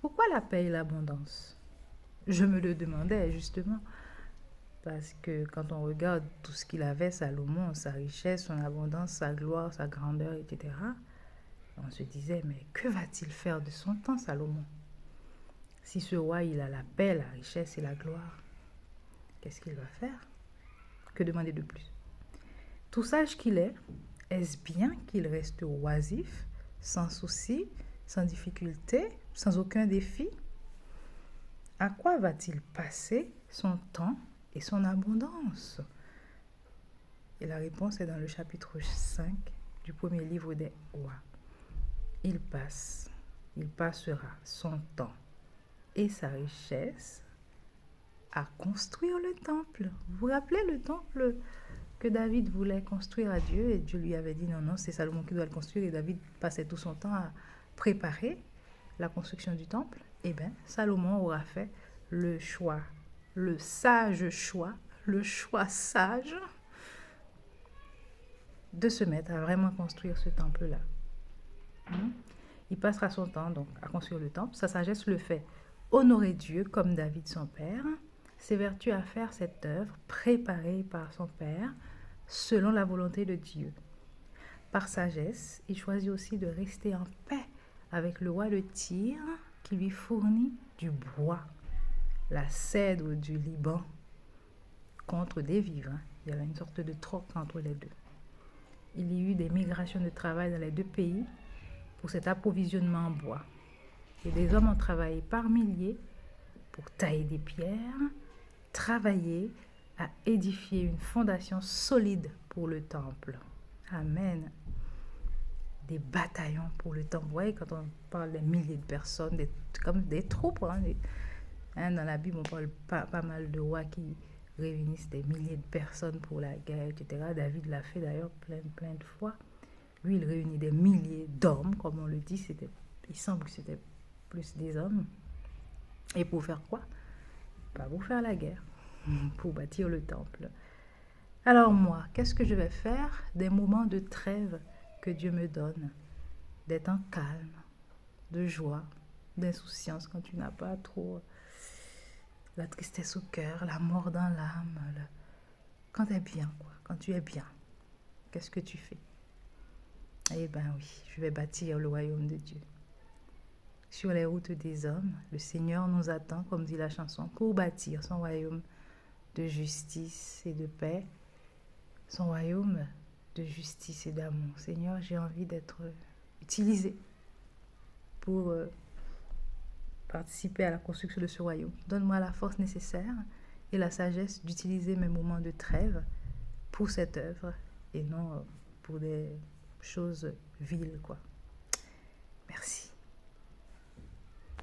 Pourquoi la paix et l'abondance? Je me le demandais justement, parce que quand on regarde tout ce qu'il avait, Salomon, sa richesse, son abondance, sa gloire, sa grandeur, etc., on se disait, mais que va-t-il faire de son temps, Salomon? Si ce roi, il a la paix, la richesse et la gloire, qu'est-ce qu'il va faire? Que demander de plus? Tout sage qu'il est-ce bien qu'il reste oisif, sans souci, sans difficulté, sans aucun défi? À quoi va-t-il passer son temps et son abondance? Et la réponse est dans le chapitre 5 du premier livre des rois. Il passera son temps et sa richesse à construire le temple. Vous vous rappelez le temple que David voulait construire à Dieu et Dieu lui avait dit non, c'est Salomon qui doit le construire et David passait tout son temps à préparer la construction du temple. Eh bien, Salomon aura fait le choix, le sage choix, le choix sage de se mettre à vraiment construire ce temple-là. Il passera son temps donc à construire le temple. Sa sagesse le fait honorer Dieu comme David son père, s'évertue à faire cette œuvre préparée par son père selon la volonté de Dieu. Par sagesse, il choisit aussi de rester en paix avec le roi de Tyr qui lui fournit du bois, la cèdre du Liban, contre des vivres. Il y avait une sorte de troc entre les deux. Il y eut des migrations de travail dans les deux pays pour cet approvisionnement en bois. Et des hommes ont travaillé par milliers pour tailler des pierres, travailler à édifier une fondation solide pour le temple. Amen. Des bataillons pour le temple. Vous voyez, quand on parle des milliers de personnes, comme des troupes, dans la Bible, on parle pas mal de rois qui réunissent des milliers de personnes pour la guerre, etc. David l'a fait d'ailleurs plein de fois. Lui, il réunit des milliers d'hommes, comme on le dit. Il semble que c'était plus des hommes. Et pour faire quoi? Pas pour faire la guerre, pour bâtir le temple. Alors moi, qu'est-ce que je vais faire des moments de trêve que Dieu me donne? Des temps calmes, de joie, d'insouciance quand tu n'as pas trop la tristesse au cœur, la mort dans l'âme. Quand tu es bien, quoi. Quand tu es bien, qu'est-ce que tu fais? Eh bien oui, je vais bâtir le royaume de Dieu. Sur les routes des hommes, le Seigneur nous attend, comme dit la chanson, pour bâtir son royaume de justice et de paix, son royaume de justice et d'amour. Seigneur, j'ai envie d'être utilisé pour participer à la construction de ce royaume. Donne-moi la force nécessaire et la sagesse d'utiliser mes moments de trêve pour cette œuvre et non pour des choses viles, quoi. Merci.